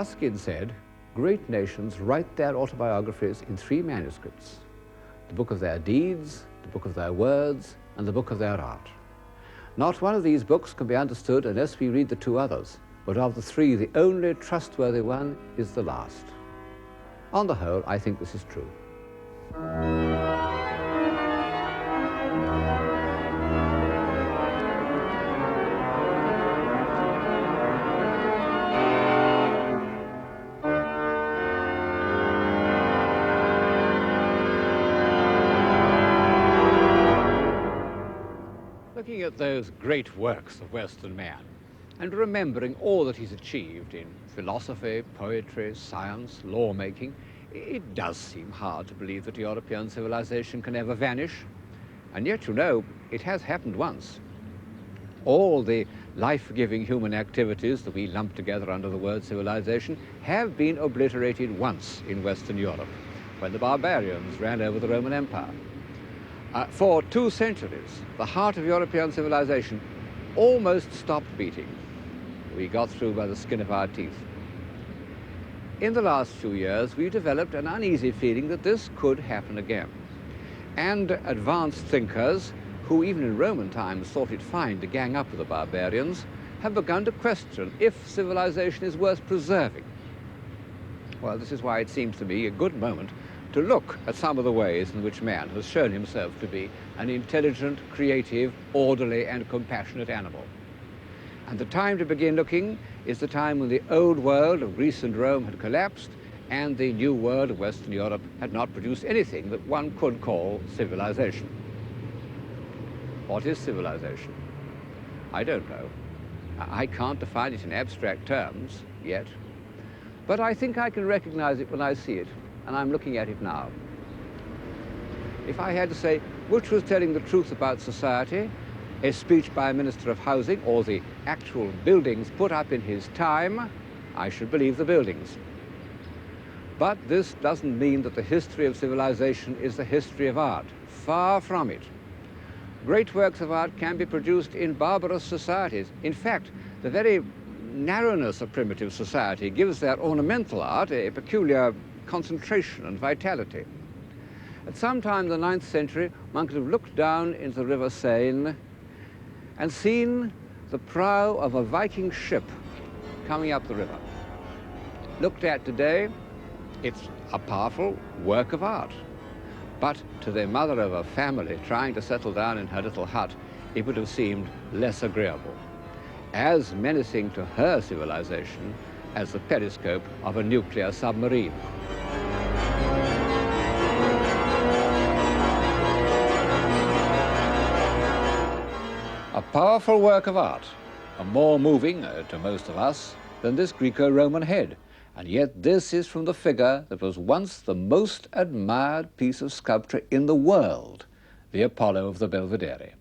Ruskin said, great nations write their autobiographies in 3 manuscripts: the book of their deeds, the book of their words, and the book of their art. Not one of these books can be understood unless we read the 2 others, but of the 3, the only trustworthy one is the last. On the whole, I think this is true. Looking at those great works of Western man, and remembering all that he's achieved in philosophy, poetry, science, lawmaking, it does seem hard to believe that European civilization can ever vanish. And yet, you know, it has happened once. All the life-giving human activities that we lump together under the word civilization have been obliterated once in Western Europe, when the barbarians ran over the Roman Empire. For 2 centuries, the heart of European civilization almost stopped beating. We got through by the skin of our teeth. In the last few years, we developed an uneasy feeling that this could happen again. And advanced thinkers, who even in Roman times thought it fine to gang up with the barbarians, have begun to question if civilization is worth preserving. Well, this is why it seems to me a good moment to look at some of the ways in which man has shown himself to be an intelligent, creative, orderly, and compassionate animal. And the time to begin looking is the time when the old world of Greece and Rome had collapsed and the new world of Western Europe had not produced anything that one could call civilization. What is civilization? I don't know. I can't define it in abstract terms yet, but I think I can recognize it when I see it, and I'm looking at it now. If I had to say which was telling the truth about society, a speech by a minister of housing or the actual buildings put up in his time, I should believe the buildings. But this doesn't mean that the history of civilization is the history of art. Far from it. Great works of art can be produced in barbarous societies. In fact, the very narrowness of primitive society gives their ornamental art a peculiar concentration and vitality. At some time in the 9th century, one could have looked down into the river Seine and seen the prow of a Viking ship coming up the river. Looked at today, it's a powerful work of art. But to the mother of a family trying to settle down in her little hut, it would have seemed less agreeable, as menacing to her civilization as the periscope of a nuclear submarine. A powerful work of art, a more moving, to most of us, than this Greco-Roman head. And yet this is from the figure that was once the most admired piece of sculpture in the world, the Apollo of the Belvedere.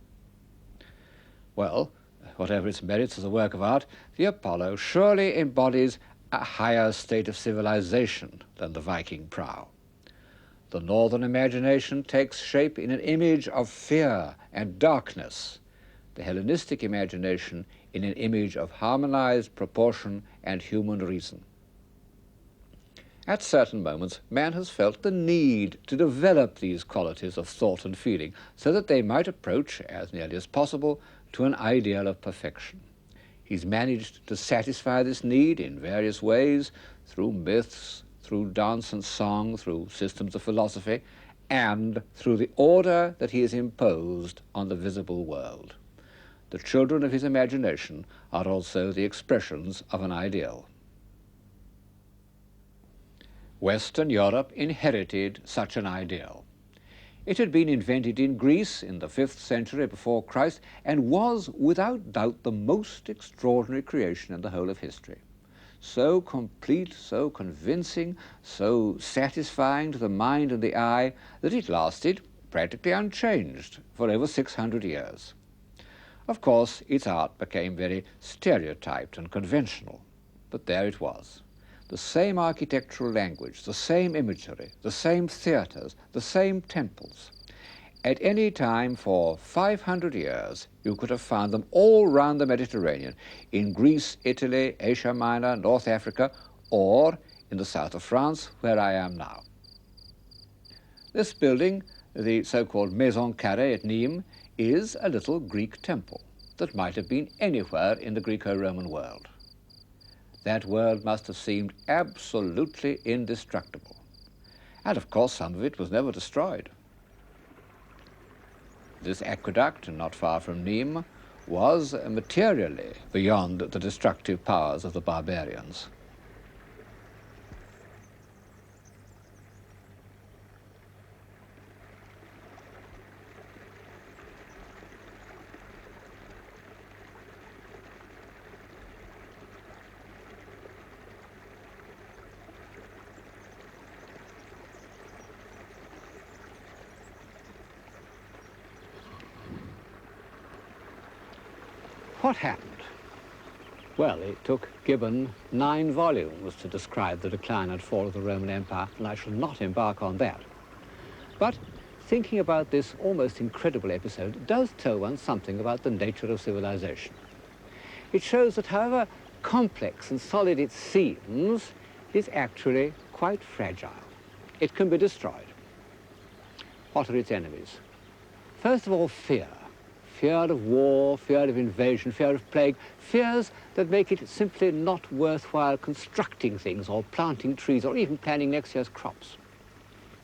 Well, whatever its merits as a work of art, the Apollo surely embodies a higher state of civilization than the Viking prow. The northern imagination takes shape in an image of fear and darkness, the Hellenistic imagination in an image of harmonized proportion and human reason. At certain moments, man has felt the need to develop these qualities of thought and feeling so that they might approach, as nearly as possible, to an ideal of perfection. He's managed to satisfy this need in various ways, through myths, through dance and song, through systems of philosophy, and through the order that he has imposed on the visible world. The children of his imagination are also the expressions of an ideal. Western Europe inherited such an ideal. It had been invented in Greece in the 5th century before Christ and was, without doubt, the most extraordinary creation in the whole of history. So complete, so convincing, so satisfying to the mind and the eye that it lasted practically unchanged for over 600 years. Of course, its art became very stereotyped and conventional, but there it was. The same architectural language, the same imagery, the same theaters, the same temples. At any time for 500 years, you could have found them all round the Mediterranean, in Greece, Italy, Asia Minor, North Africa, or in the south of France, where I am now. This building, the so-called Maison Carrée at Nîmes, is a little Greek temple that might have been anywhere in the Greco-Roman world. That world must have seemed absolutely indestructible. And of course some of it was never destroyed. This aqueduct, not far from Nîmes, was materially beyond the destructive powers of the barbarians. What happened? Well, it took Gibbon 9 volumes to describe the decline and fall of the Roman Empire, and I shall not embark on that. But thinking about this almost incredible episode does tell one something about the nature of civilization. It shows that however complex and solid it seems, it is actually quite fragile. It can be destroyed. What are its enemies? First of all, fear. Fear of war, fear of invasion, fear of plague, fears that make it simply not worthwhile constructing things or planting trees or even planning next year's crops.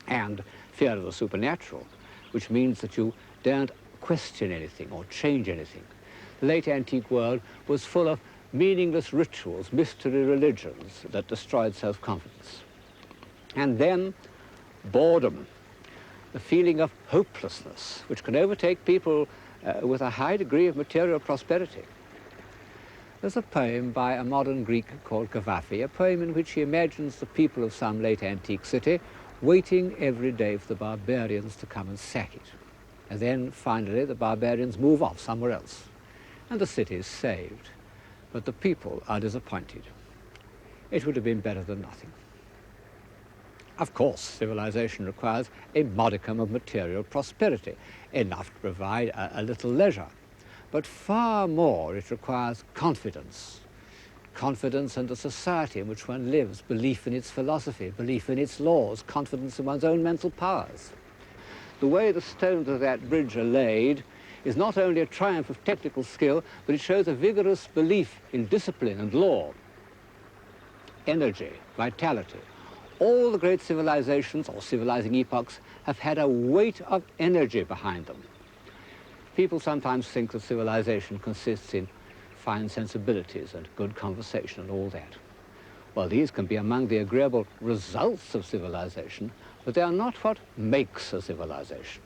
And fear of the supernatural, which means that you daren't question anything or change anything. The late antique world was full of meaningless rituals, mystery religions that destroyed self-confidence. And then boredom, the feeling of hopelessness, which can overtake people with a high degree of material prosperity. There's a poem by a modern Greek called Cavafy, a poem in which he imagines the people of some late antique city waiting every day for the barbarians to come and sack it. And then finally the barbarians move off somewhere else, and the city is saved. But the people are disappointed. It would have been better than nothing. Of course, civilization requires a modicum of material prosperity, enough to provide a little leisure. But far more, it requires confidence. Confidence in the society in which one lives, belief in its philosophy, belief in its laws, confidence in one's own mental powers. The way the stones of that bridge are laid is not only a triumph of technical skill, but it shows a vigorous belief in discipline and law, energy, vitality. All the great civilizations or civilizing epochs have had a weight of energy behind them. People sometimes think that civilization consists in fine sensibilities and good conversation and all that. Well, these can be among the agreeable results of civilization, but they are not what makes a civilization.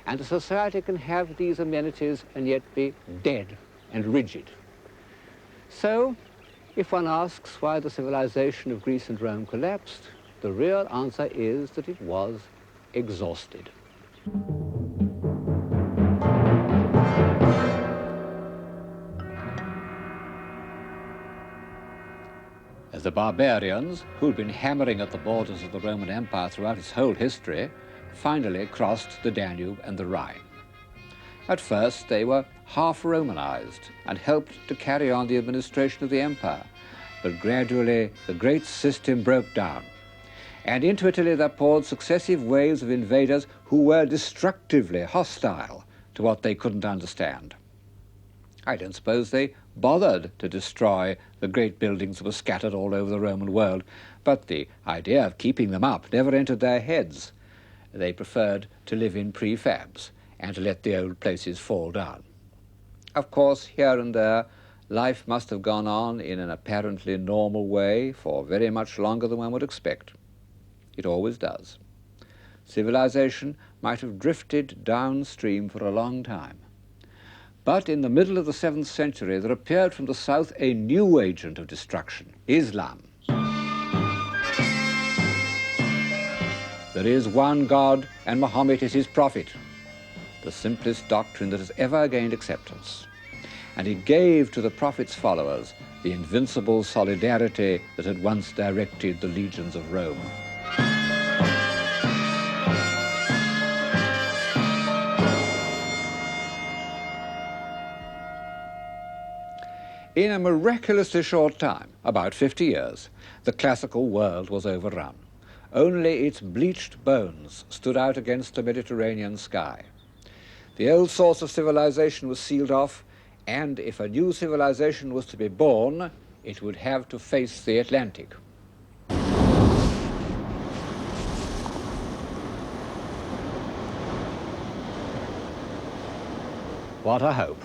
And a society can have these amenities and yet be dead and rigid. So, if one asks why the civilization of Greece and Rome collapsed, the real answer is that it was exhausted. As the barbarians, who'd been hammering at the borders of the Roman Empire throughout its whole history, finally crossed the Danube and the Rhine. At first, they were half Romanized and helped to carry on the administration of the empire. But gradually, the great system broke down. And into Italy there poured successive waves of invaders who were destructively hostile to what they couldn't understand. I don't suppose they bothered to destroy the great buildings that were scattered all over the Roman world, but the idea of keeping them up never entered their heads. They preferred to live in prefabs and to let the old places fall down. Of course, here and there, life must have gone on in an apparently normal way for very much longer than one would expect. It always does. Civilization might have drifted downstream for a long time. But in the middle of the 7th century, there appeared from the south a new agent of destruction, Islam. There is one God, and Muhammad is his prophet, the simplest doctrine that has ever gained acceptance. And it gave to the prophet's followers the invincible solidarity that had once directed the legions of Rome. In a miraculously short time, about 50 years, the classical world was overrun. Only its bleached bones stood out against the Mediterranean sky. The old source of civilization was sealed off, and if a new civilization was to be born, it would have to face the Atlantic. What a hope.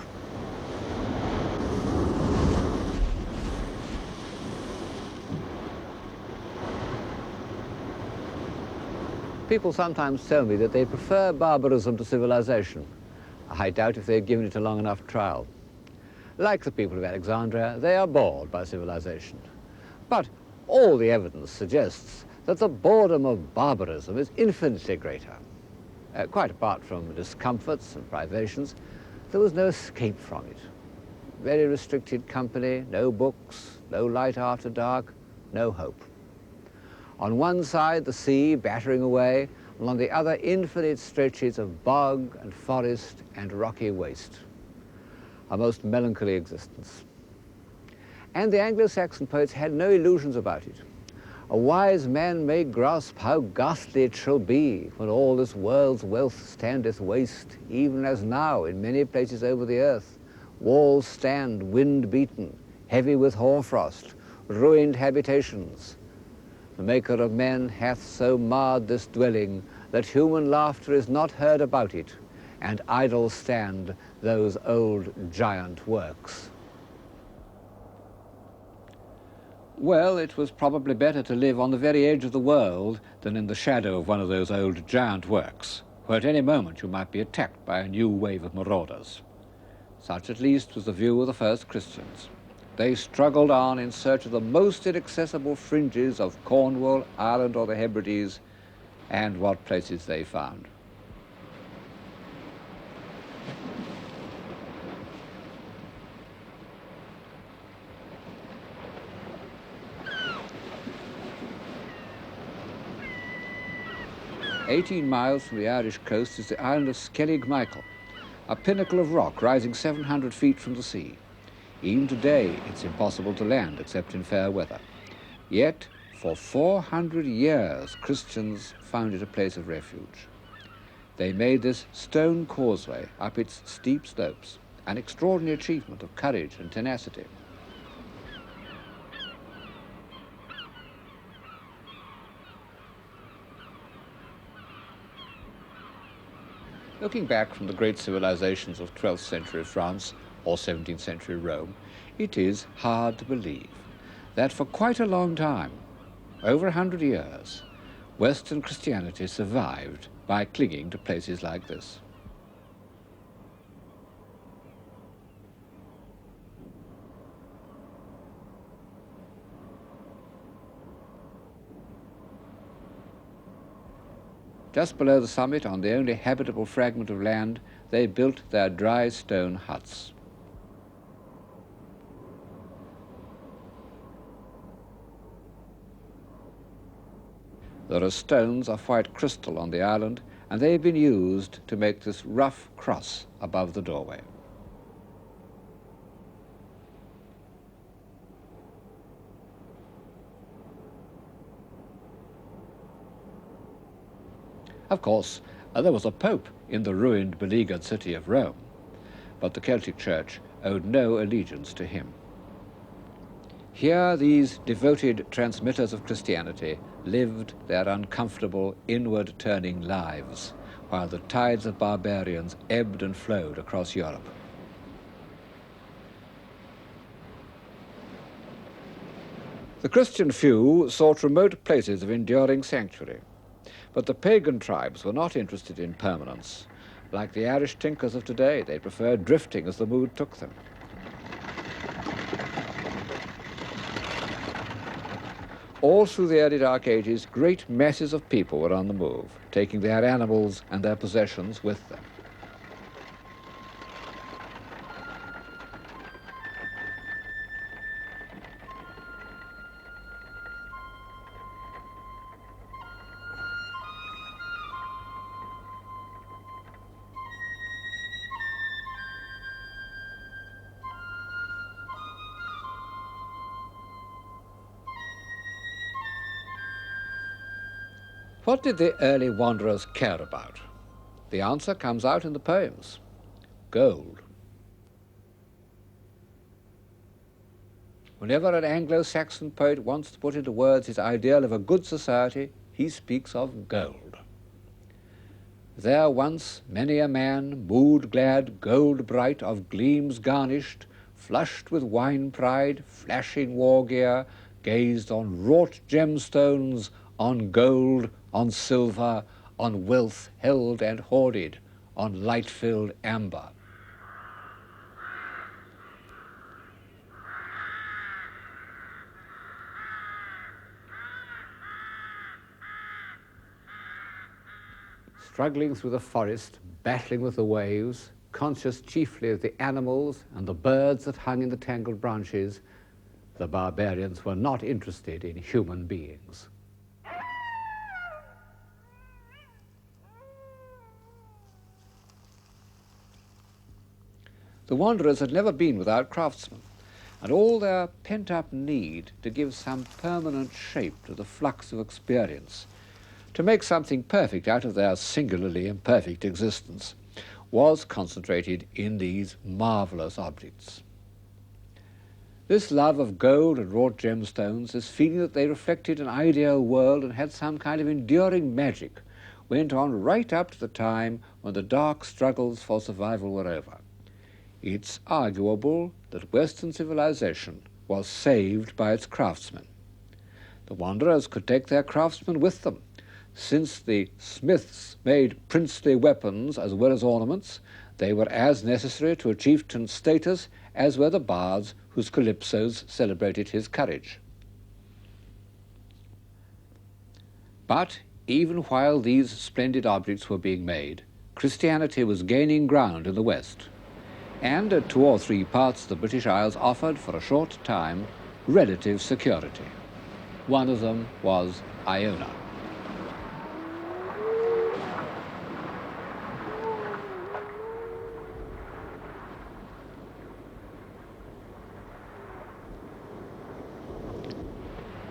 People sometimes tell me that they prefer barbarism to civilization. I doubt if they've given it a long enough trial. Like the people of Alexandria, they are bored by civilization. But all the evidence suggests that the boredom of barbarism is infinitely greater. Quite apart from discomforts and privations, there was no escape from it. Very restricted company, no books, no light after dark, no hope. On one side, the sea battering away, and on the other, infinite stretches of bog and forest and rocky waste. A most melancholy existence. And the Anglo-Saxon poets had no illusions about it. A wise man may grasp how ghastly it shall be when all this world's wealth standeth waste, even as now in many places over the earth. Walls stand wind-beaten, heavy with hoarfrost, ruined habitations. The Maker of men hath so marred this dwelling that human laughter is not heard about it, and idle stand those old giant works. Well, it was probably better to live on the very edge of the world than in the shadow of one of those old giant works, where at any moment you might be attacked by a new wave of marauders. Such at least was the view of the first Christians. They struggled on in search of the most inaccessible fringes of Cornwall, Ireland, or the Hebrides, and what places they found. "18 miles from the Irish coast is the island of Skellig Michael, a pinnacle of rock rising 700 feet from the sea. Even today, it's impossible to land except in fair weather. Yet, for 400 years, Christians found it a place of refuge. They made this stone causeway up its steep slopes, an extraordinary achievement of courage and tenacity. Looking back from the great civilizations of 12th century France or 17th century Rome, it is hard to believe that for quite a long time, over 100 years, Western Christianity survived by clinging to places like this. Just below the summit, on the only habitable fragment of land, they built their dry stone huts. There are stones of white crystal on the island, and they've been used to make this rough cross above the doorway. Of course, there was a pope in the ruined, beleaguered city of Rome, but the Celtic Church owed no allegiance to him. Here, these devoted transmitters of Christianity lived their uncomfortable, inward-turning lives, while the tides of barbarians ebbed and flowed across Europe. The Christian few sought remote places of enduring sanctuary, but the pagan tribes were not interested in permanence. Like the Irish tinkers of today, they preferred drifting as the mood took them. All through the early Dark Ages, great masses of people were on the move, taking their animals and their possessions with them. What did the early wanderers care about? The answer comes out in the poems. Gold. Whenever an Anglo-Saxon poet wants to put into words his ideal of a good society, he speaks of gold. There once many a man, mood-glad, gold-bright, of gleams garnished, flushed with wine pride, flashing war gear, gazed on wrought gemstones, on gold, on silver, on wealth held and hoarded, on light-filled amber. Struggling through the forest, battling with the waves, conscious chiefly of the animals and the birds that hung in the tangled branches, the barbarians were not interested in human beings. The wanderers had never been without craftsmen, and all their pent-up need to give some permanent shape to the flux of experience, to make something perfect out of their singularly imperfect existence, was concentrated in these marvelous objects. This love of gold and wrought gemstones, this feeling that they reflected an ideal world and had some kind of enduring magic, went on right up to the time when the dark struggles for survival were over. It's arguable that Western civilization was saved by its craftsmen. The wanderers could take their craftsmen with them. Since the smiths made princely weapons as well as ornaments, they were as necessary to a chieftain's status as were the bards whose calypsos celebrated his courage. But even while these splendid objects were being made, Christianity was gaining ground in the West, and 2 or 3 parts of the British Isles offered for a short time relative security. One of them was Iona.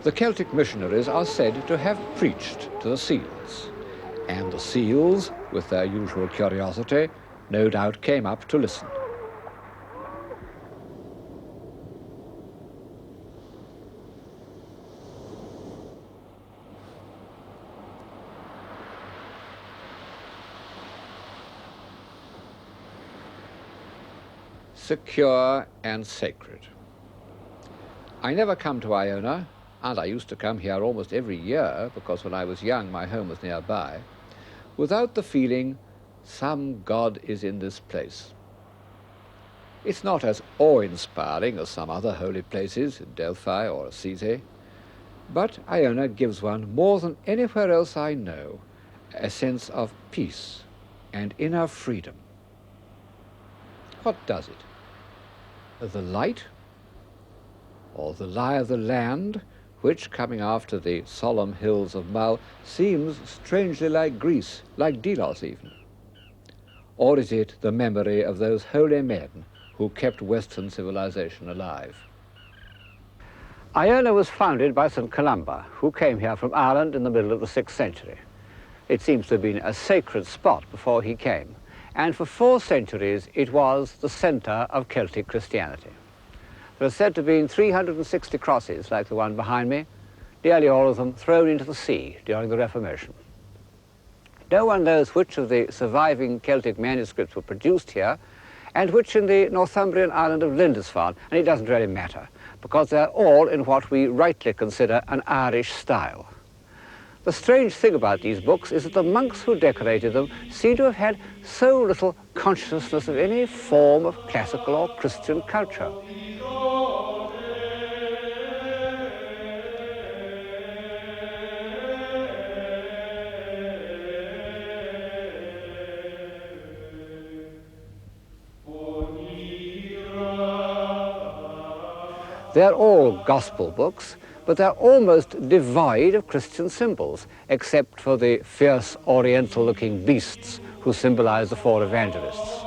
The Celtic missionaries are said to have preached to the seals, and the seals, with their usual curiosity, no doubt came up to listen. Secure and sacred. I never come to Iona, and I used to come here almost every year because when I was young my home was nearby, without the feeling some God is in this place. It's not as awe-inspiring as some other holy places in Delphi or Assisi, but Iona gives one, more than anywhere else I know, a sense of peace and inner freedom. What does it? The light, or the lie of the land, which, coming after the solemn hills of Mull, seems strangely like Greece, like Delos even? Or is it the memory of those holy men who kept Western civilization alive? Iona was founded by St. Columba, who came here from Ireland in the middle of the 6th century. It seems to have been a sacred spot before he came, and for 4 centuries it was the center of Celtic Christianity. There are said to have been 360 crosses like the one behind me, nearly all of them thrown into the sea during the Reformation. No one knows which of the surviving Celtic manuscripts were produced here and which in the Northumbrian island of Lindisfarne, and it doesn't really matter, because they're all in what we rightly consider an Irish style. The strange thing about these books is that the monks who decorated them seem to have had so little consciousness of any form of classical or Christian culture. They're all gospel books, but they're almost devoid of Christian symbols, except for the fierce oriental-looking beasts who symbolize the 4 evangelists.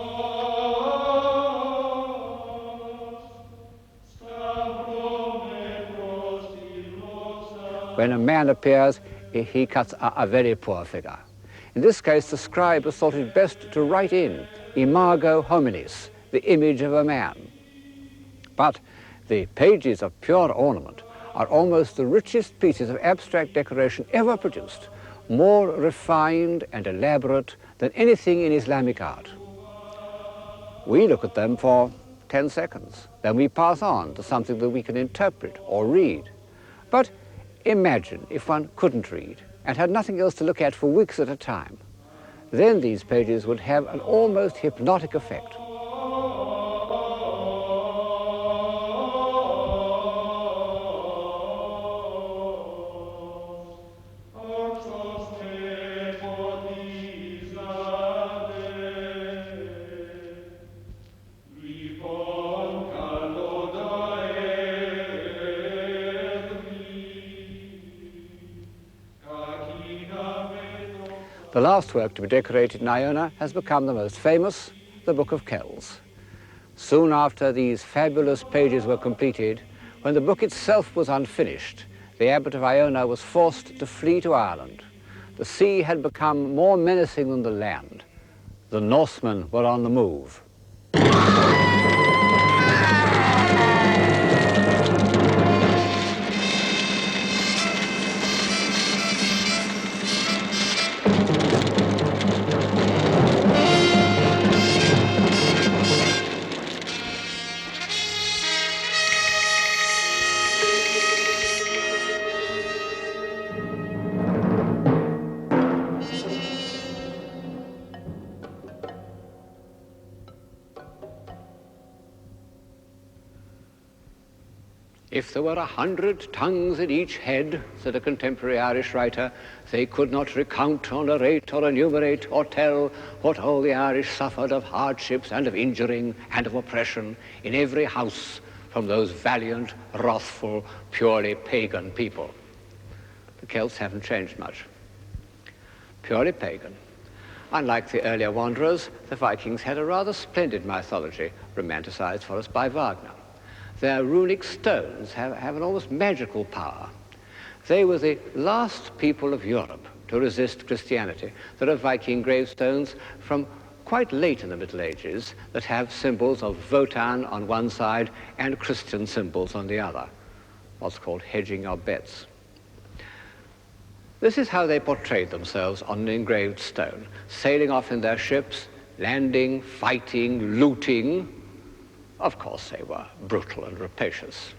When a man appears, he cuts a very poor figure. In this case, the scribe has thought it best to write in imago hominis, the image of a man. But the pages of pure ornament are almost the richest pieces of abstract decoration ever produced, more refined and elaborate than anything in Islamic art. We look at them for 10 seconds, then we pass on to something that we can interpret or read. But imagine if one couldn't read and had nothing else to look at for weeks at a time. Then these pages would have an almost hypnotic effect. The last work to be decorated in Iona has become the most famous, the Book of Kells. Soon after these fabulous pages were completed, when the book itself was unfinished, the abbot of Iona was forced to flee to Ireland. The sea had become more menacing than the land. The Norsemen were on the move. If there were 100 tongues in each head, said a contemporary Irish writer, they could not recount or narrate or enumerate or tell what all the Irish suffered of hardships and of injuring and of oppression in every house from those valiant, wrathful, purely pagan people. The Celts haven't changed much. Purely pagan. Unlike the earlier wanderers, the Vikings had a rather splendid mythology, romanticized for us by Wagner. Their runic stones have an almost magical power. They were the last people of Europe to resist Christianity. There are Viking gravestones from quite late in the Middle Ages that have symbols of Wotan on one side and Christian symbols on the other, what's called hedging your bets. This is how they portrayed themselves on an engraved stone, sailing off in their ships, landing, fighting, looting. Of course, they were brutal and rapacious.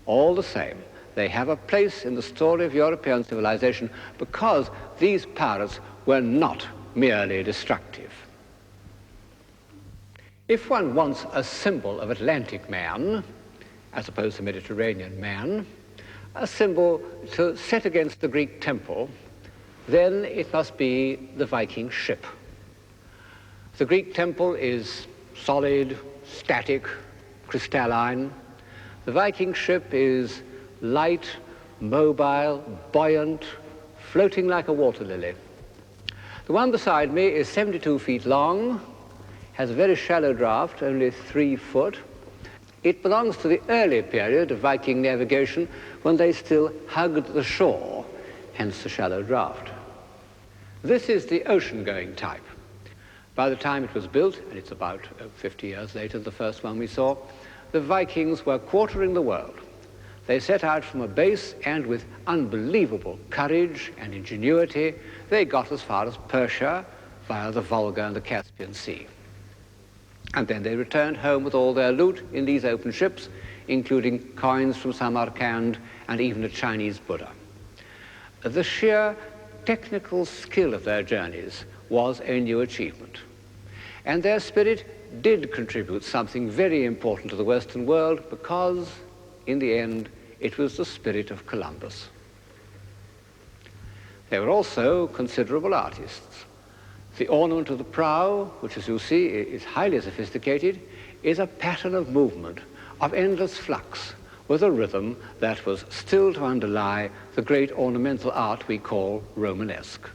All the same, they have a place in the story of European civilization because these pirates were not merely destructive. If one wants a symbol of Atlantic man, as opposed to Mediterranean man, a symbol to set against the Greek temple, then it must be the Viking ship. The Greek temple is solid, static, crystalline. The Viking ship is light, mobile, buoyant, floating like a water lily. The one beside me is 72 feet long, has a very shallow draft, only 3 foot. It belongs to the early period of Viking navigation when they still hugged the shore, hence the shallow draft. This is the ocean-going type. By the time it was built, and it's about 50 years later, the first one we saw, the Vikings were quartering the world. They set out from a base, and with unbelievable courage and ingenuity, they got as far as Persia via the Volga and the Caspian Sea. And then they returned home with all their loot in these open ships, including coins from Samarkand and even a Chinese Buddha. The sheer technical skill of their journeys was a new achievement. And their spirit did contribute something very important to the Western world because, in the end, it was the spirit of Columbus. They were also considerable artists. The ornament of the prow, which as you see is highly sophisticated, is a pattern of movement, of endless flux, with a rhythm that was still to underlie the great ornamental art we call Romanesque.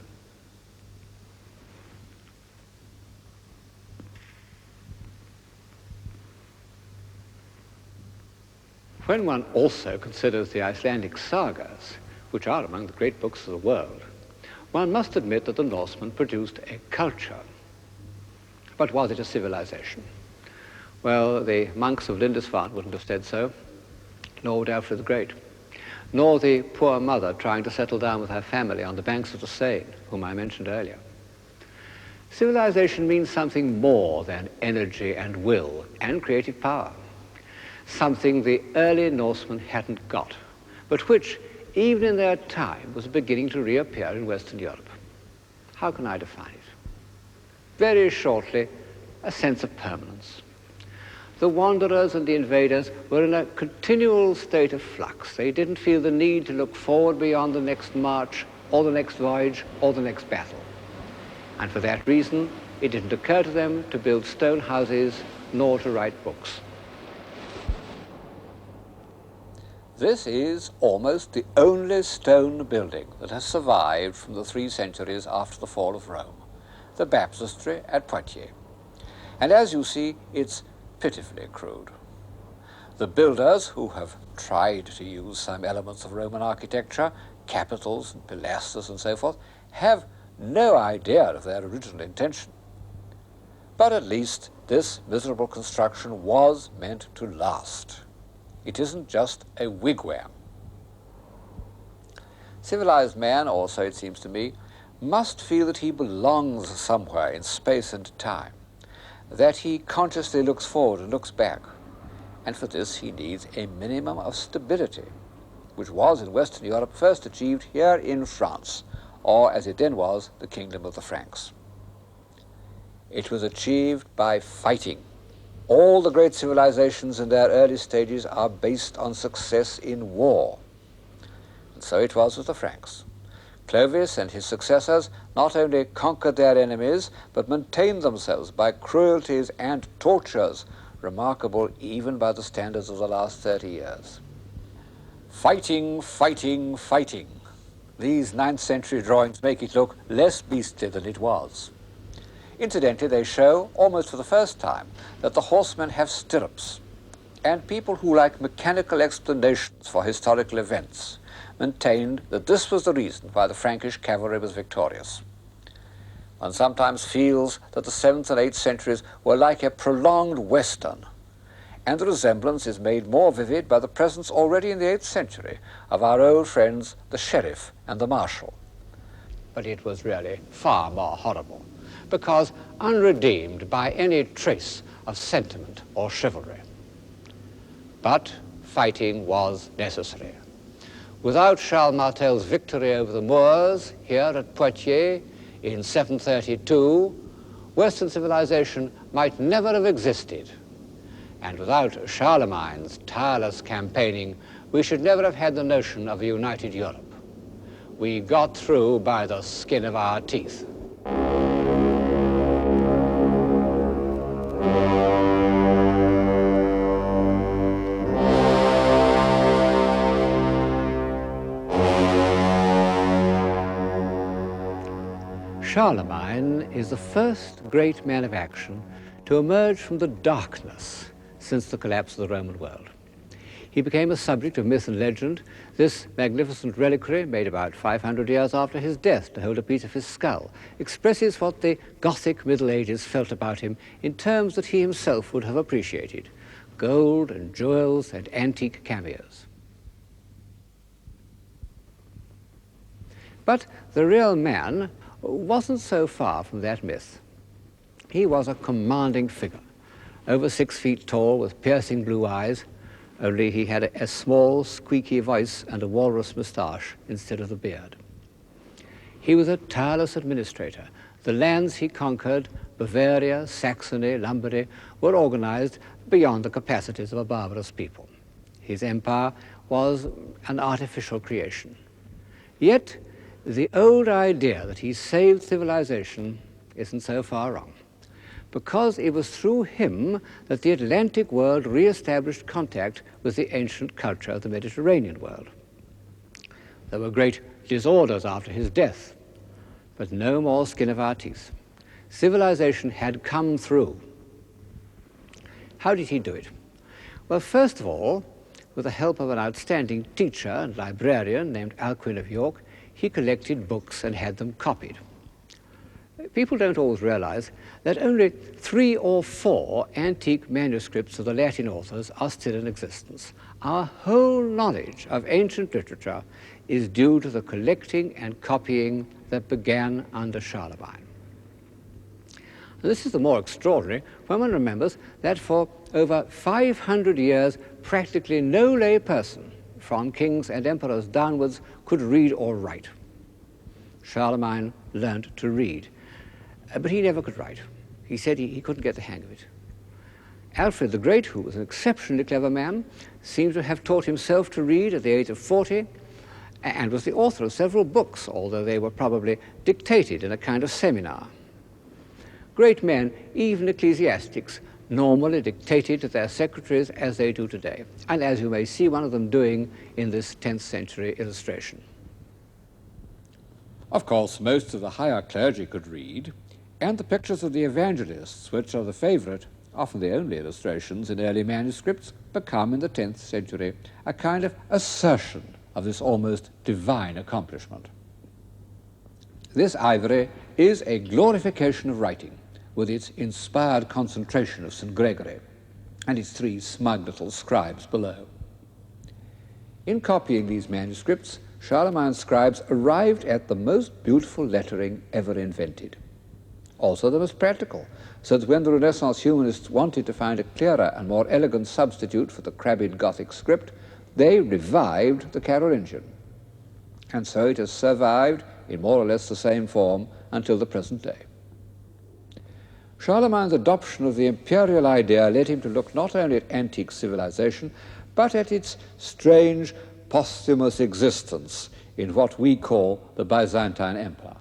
When one also considers the Icelandic sagas, which are among the great books of the world, one must admit that the Norsemen produced a culture. But was it a civilization? Well, the monks of Lindisfarne wouldn't have said so, nor would Alfred the Great, nor the poor mother trying to settle down with her family on the banks of the Seine, whom I mentioned earlier. Civilization means something more than energy and will and creative power, something the early Norsemen hadn't got, but which, even in their time, was beginning to reappear in Western Europe. How can I define it? Very shortly, a sense of permanence. The wanderers and the invaders were in a continual state of flux. They didn't feel the need to look forward beyond the next march, or the next voyage, or the next battle. And for that reason, it didn't occur to them to build stone houses nor to write books. This is almost the only stone building that has survived from the 3 centuries after the fall of Rome, the baptistry at Poitiers. And as you see, it's pitifully crude. The builders, who have tried to use some elements of Roman architecture, capitals and pilasters and so forth, have no idea of their original intention. But at least this miserable construction was meant to last. It isn't just a wigwam. Civilized man also, it seems to me, must feel that he belongs somewhere in space and time, that he consciously looks forward and looks back, and for this he needs a minimum of stability, which was in Western Europe first achieved here in France, or as it then was, the Kingdom of the Franks. It was achieved by fighting. All the great civilizations in their early stages are based on success in war. And so it was with the Franks. Clovis and his successors not only conquered their enemies, but maintained themselves by cruelties and tortures, remarkable even by the standards of the last 30 years. Fighting, fighting, fighting. These 9th century drawings make it look less beastly than it was. Incidentally, they show, almost for the first time, that the horsemen have stirrups, and people who like mechanical explanations for historical events maintained that this was the reason why the Frankish cavalry was victorious. One sometimes feels that the 7th and 8th centuries were like a prolonged Western, and the resemblance is made more vivid by the presence already in the 8th century of our old friends, the sheriff and the marshal. But it was really far more horrible, because unredeemed by any trace of sentiment or chivalry. But fighting was necessary. Without Charles Martel's victory over the Moors here at Poitiers in 732, Western civilization might never have existed. And without Charlemagne's tireless campaigning, we should never have had the notion of a united Europe. We got through by the skin of our teeth. Charlemagne is the first great man of action to emerge from the darkness since the collapse of the Roman world. He became a subject of myth and legend. This magnificent reliquary, made about 500 years after his death to hold a piece of his skull, expresses what the Gothic Middle Ages felt about him in terms that he himself would have appreciated: gold and jewels and antique cameos. But the real man wasn't so far from that myth. He was a commanding figure, over 6 feet tall with piercing blue eyes, only he had a small, squeaky voice and a walrus moustache instead of the beard. He was a tireless administrator. The lands he conquered, Bavaria, Saxony, Lombardy, were organized beyond the capacities of a barbarous people. His empire was an artificial creation. Yet, the old idea that he saved civilization isn't so far wrong, because it was through him that the Atlantic world re-established contact with the ancient culture of the Mediterranean world. There were great disorders after his death, but no more skin of our teeth. Civilization had come through. How did he do it? Well, first of all, with the help of an outstanding teacher and librarian named Alcuin of York, he collected books and had them copied. People don't always realize that only 3 or 4 antique manuscripts of the Latin authors are still in existence. Our whole knowledge of ancient literature is due to the collecting and copying that began under Charlemagne. And this is the more extraordinary when one remembers that for over 500 years, practically no lay person, from kings and emperors downwards, could read or write. Charlemagne learned to read, but he never could write. He said he couldn't get the hang of it. Alfred the Great, who was an exceptionally clever man, seems to have taught himself to read at the age of 40 and was the author of several books, although they were probably dictated in a kind of seminar. Great men, even ecclesiastics, normally dictated to their secretaries as they do today, and as you may see one of them doing in this 10th century illustration. Of course, most of the higher clergy could read, and the pictures of the evangelists, which are the favorite, often the only illustrations in early manuscripts, become in the 10th century a kind of assertion of this almost divine accomplishment. This ivory is a glorification of writing, with its inspired concentration of St. Gregory and its 3 smug little scribes below. In copying these manuscripts, Charlemagne's scribes arrived at the most beautiful lettering ever invented. Also the most practical, so that when the Renaissance humanists wanted to find a clearer and more elegant substitute for the crabbed Gothic script, they revived the Carolingian. And so it has survived in more or less the same form until the present day. Charlemagne's adoption of the imperial idea led him to look not only at antique civilization, but at its strange posthumous existence in what we call the Byzantine Empire.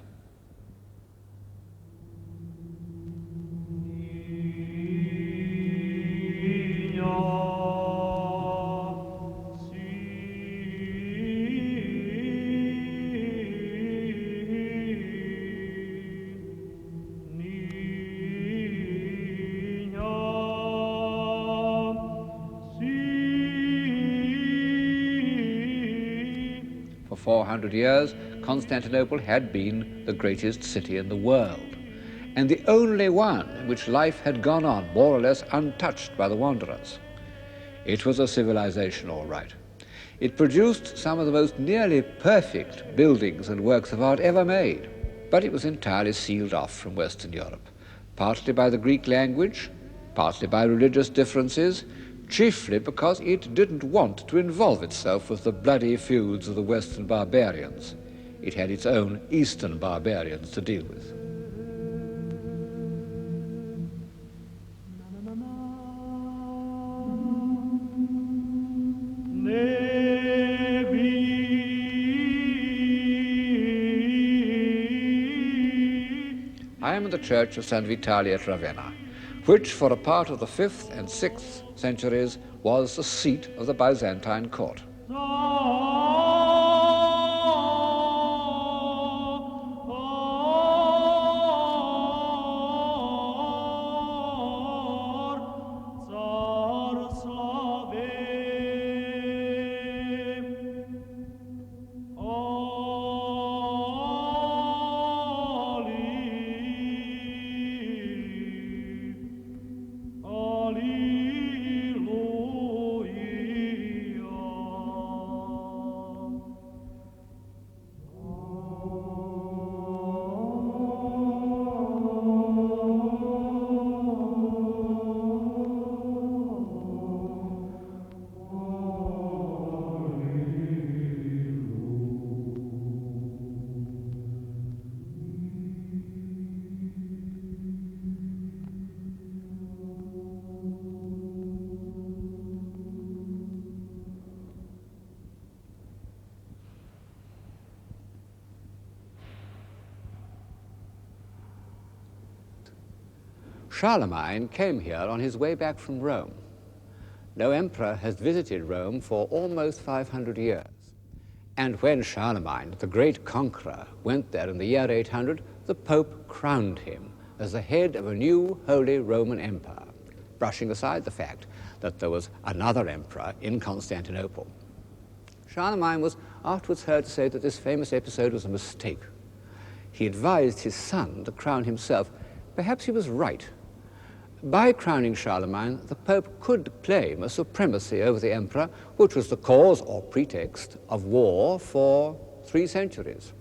For 400 years, Constantinople had been the greatest city in the world, and the only one in which life had gone on more or less untouched by the wanderers. It was a civilization, all right. It produced some of the most nearly perfect buildings and works of art ever made, but it was entirely sealed off from Western Europe, partly by the Greek language, partly by religious differences, chiefly because it didn't want to involve itself with the bloody feuds of the Western barbarians. It had its own Eastern barbarians to deal with. I am in the church of St. Vitali at Ravenna, which for a part of the 5th and 6th centuries was the seat of the Byzantine court. Charlemagne came here on his way back from Rome. No emperor has visited Rome for almost 500 years. And when Charlemagne, the great conqueror, went there in the year 800, the Pope crowned him as the head of a new Holy Roman Empire. brushing aside the fact that there was another emperor in Constantinople. Charlemagne was afterwards heard to say that this famous episode was a mistake. He advised his son to crown himself. Perhaps he was right. By crowning Charlemagne, the Pope could claim a supremacy over the emperor, which was the cause or pretext of war for 3 centuries.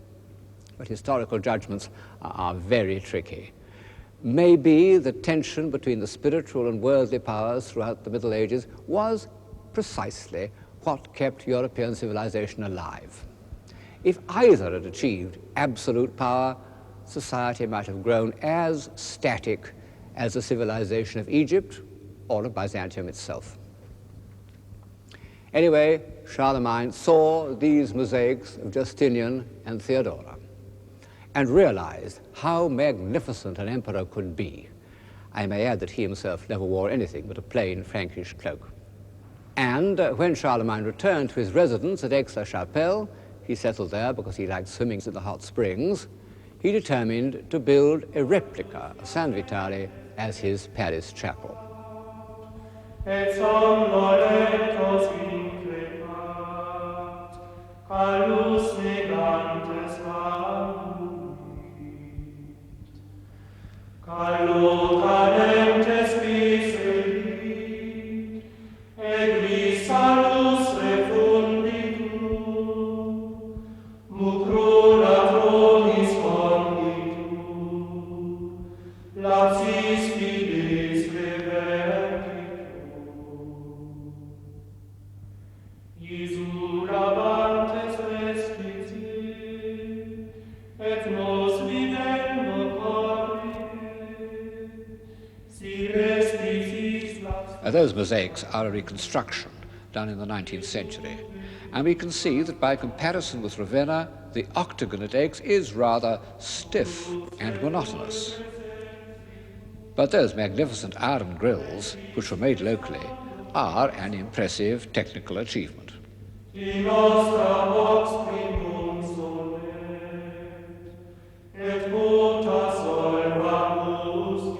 But historical judgments are very tricky. Maybe the tension between the spiritual and worldly powers throughout the Middle Ages was precisely what kept European civilization alive. If either had achieved absolute power, society might have grown as static as the civilization of Egypt or of Byzantium itself. Anyway, Charlemagne saw these mosaics of Justinian and Theodora and realized how magnificent an emperor could be. I may add that he himself never wore anything but a plain Frankish cloak. And when Charlemagne returned to his residence at Aix-la-Chapelle, he settled there because he liked swimming in the hot springs, he determined to build a replica of San Vitale as his Paris chapel. Et somnolentos increpat, calus negantes abuit, callo cadentes biselit, eglis salus refunditur, mucro latronis conditur, lapsis fides revertitur. Isurabantes respicie, et nos vivendo corrige, si respicis lapsis. Those mosaics are a reconstruction done in the 19th century. And we can see that by comparison with Ravenna, the octagon at Aix is rather stiff and monotonous. But those magnificent iron grills, which were made locally, are an impressive technical achievement. In nostra vox primum solet, et vota solvamus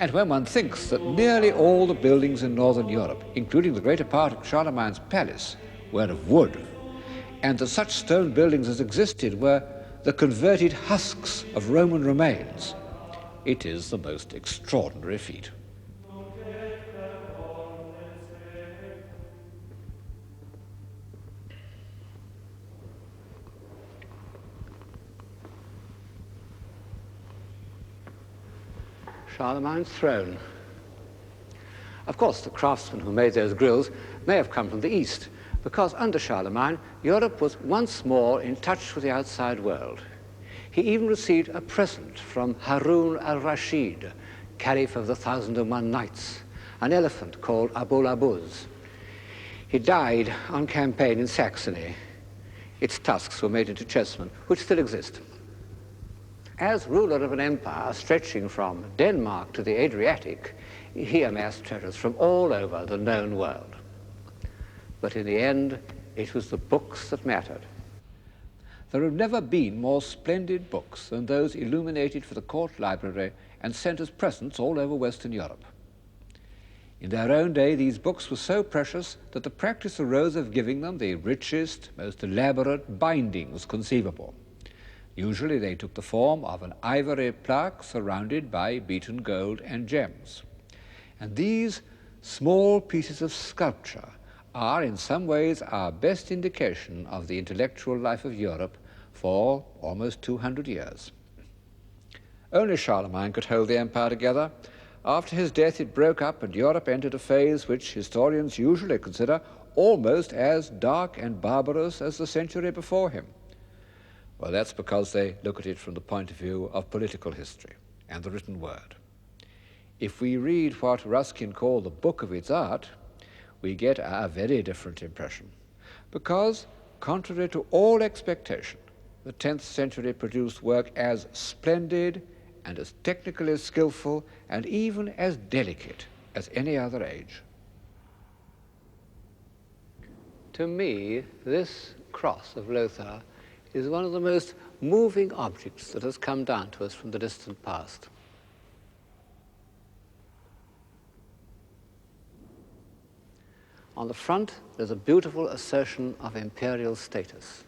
And when one thinks that nearly all the buildings in northern Europe, including the greater part of Charlemagne's palace, were of wood, and that such stone buildings as existed were the converted husks of Roman remains, it is the most extraordinary feat. Charlemagne's throne. Of course, the craftsmen who made those grills may have come from the East, because under Charlemagne, Europe was once more in touch with the outside world. He even received a present from Harun al-Rashid, Caliph of the 1001 Nights, an elephant called Abul Abuz. He died on campaign in Saxony. Its tusks were made into chessmen, which still exist. As ruler of an empire stretching from Denmark to the Adriatic, he amassed treasures from all over the known world. But in the end, it was the books that mattered. There have never been more splendid books than those illuminated for the court library and sent as presents all over Western Europe. In their own day, these books were so precious that the practice arose of giving them the richest, most elaborate bindings conceivable. Usually they took the form of an ivory plaque surrounded by beaten gold and gems. And these small pieces of sculpture are in some ways our best indication of the intellectual life of Europe for almost 200 years. Only Charlemagne could hold the empire together. After his death it broke up and Europe entered a phase which historians usually consider almost as dark and barbarous as the century before him. Well, that's because they look at it from the point of view of political history and the written word. If we read what Ruskin called the book of its art, we get a very different impression. Because, contrary to all expectation, the 10th century produced work as splendid and as technically skillful and even as delicate as any other age. To me, this cross of Lothar is one of the most moving objects that has come down to us from the distant past. On the front, there's a beautiful assertion of imperial status.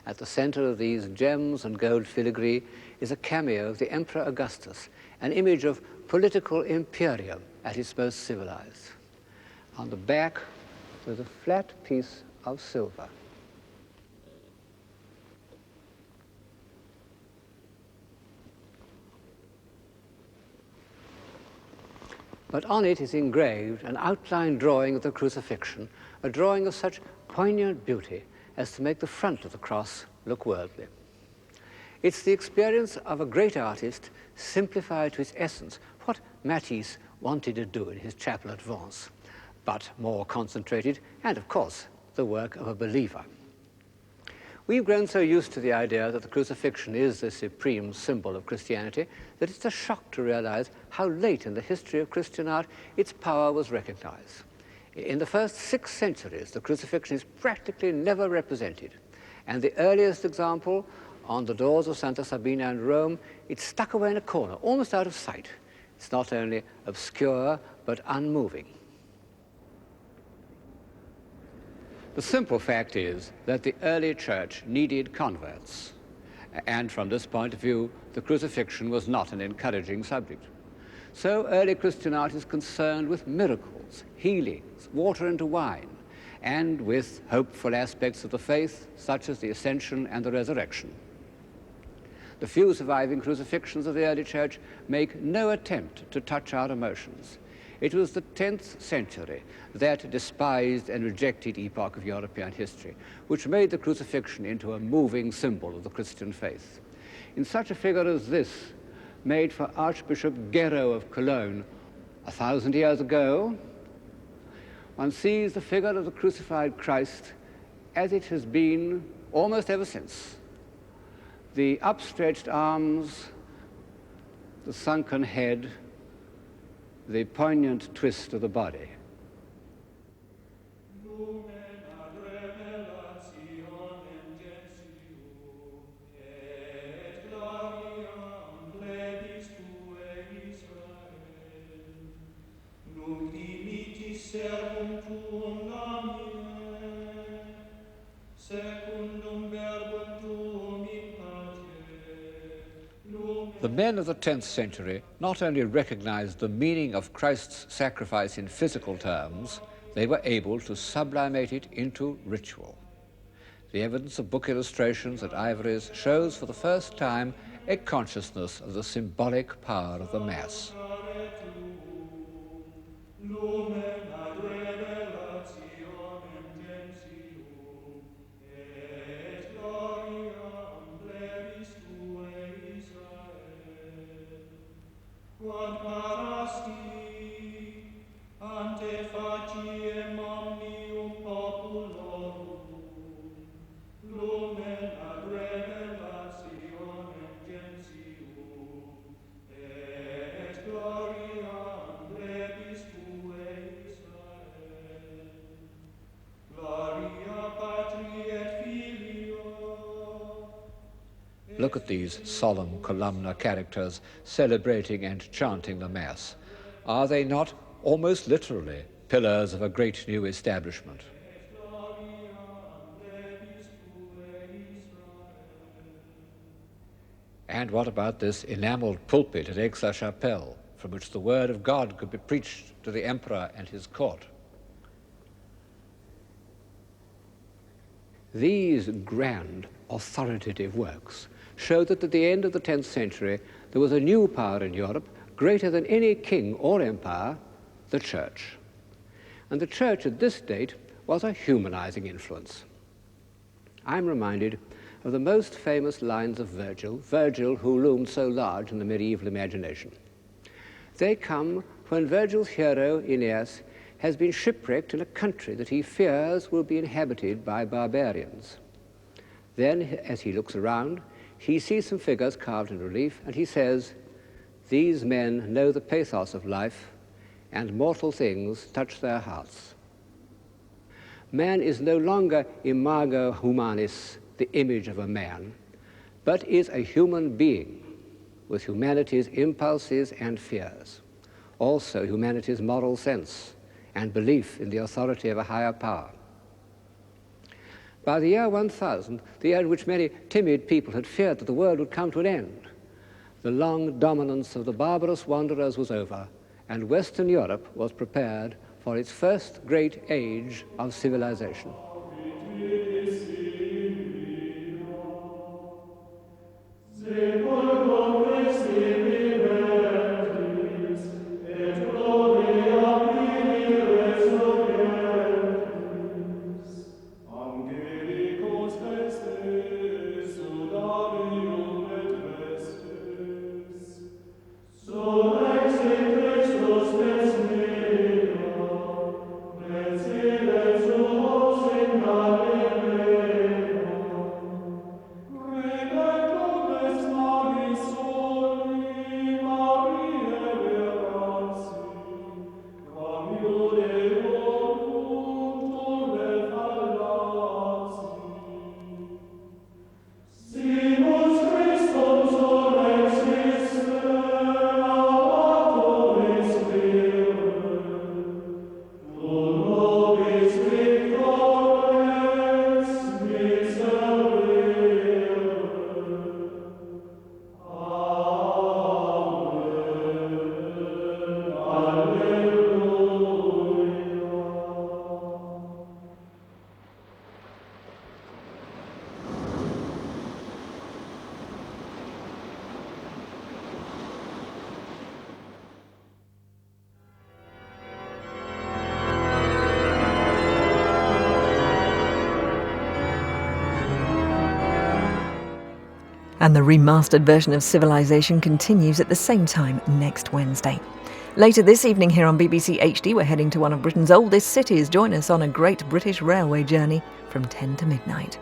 At the center of these gems and gold filigree is a cameo of the Emperor Augustus, an image of political imperium at its most civilized. On the back, there's a flat piece of silver. But on it is engraved an outline drawing of the crucifixion, a drawing of such poignant beauty as to make the front of the cross look worldly. It's the experience of a great artist simplified to its essence, what Matisse wanted to do in his chapel at Vence, but more concentrated, and of course, the work of a believer. We've grown so used to the idea that the crucifixion is the supreme symbol of Christianity that it's a shock to realize how late in the history of Christian art its power was recognized. In the first 6 centuries, the crucifixion is practically never represented. And the earliest example, on the doors of Santa Sabina in Rome, it's stuck away in a corner, almost out of sight. It's not only obscure, but unmoving. The simple fact is that the early church needed converts. And from this point of view, the crucifixion was not an encouraging subject. So early Christian art is concerned with miracles, healings, water into wine, and with hopeful aspects of the faith, such as the ascension and the resurrection. The few surviving crucifixions of the early church make no attempt to touch our emotions. It was the 10th century, that despised and rejected epoch of European history, which made the crucifixion into a moving symbol of the Christian faith. In such a figure as this, made for Archbishop Guerreau of Cologne 1,000 years ago, one sees the figure of the crucified Christ as it has been almost ever since. The upstretched arms, the sunken head, the poignant twist of the body. The men of the 10th century not only recognized the meaning of Christ's sacrifice in physical terms, they were able to sublimate it into ritual. The evidence of book illustrations and ivories shows for the first time a consciousness of the symbolic power of the Mass. Look at these solemn columnar characters celebrating and chanting the Mass. Are they not almost literally pillars of a great new establishment? And what about this enameled pulpit at Aix-la-Chapelle, from which the word of God could be preached to the emperor and his court? These grand authoritative works show that at the end of the 10th century, there was a new power in Europe, greater than any king or empire, the Church. And the Church at this date was a humanizing influence. I'm reminded of the most famous lines of Virgil who loomed so large in the medieval imagination. They come when Virgil's hero, Aeneas, has been shipwrecked in a country that he fears will be inhabited by barbarians. Then, as he looks around, he sees some figures carved in relief, and he says, "These men know the pathos of life, and mortal things touch their hearts." Man is no longer imago humanis, the image of a man, but is a human being with humanity's impulses and fears, also humanity's moral sense and belief in the authority of a higher power. By the year 1000, the year in which many timid people had feared that the world would come to an end, the long dominance of the barbarous wanderers was over, and Western Europe was prepared for its first great age of civilization. And the remastered version of Civilisation continues at the same time next Wednesday. Later this evening here on BBC HD, we're heading to one of Britain's oldest cities. Join us on a great British railway journey from 10 to midnight.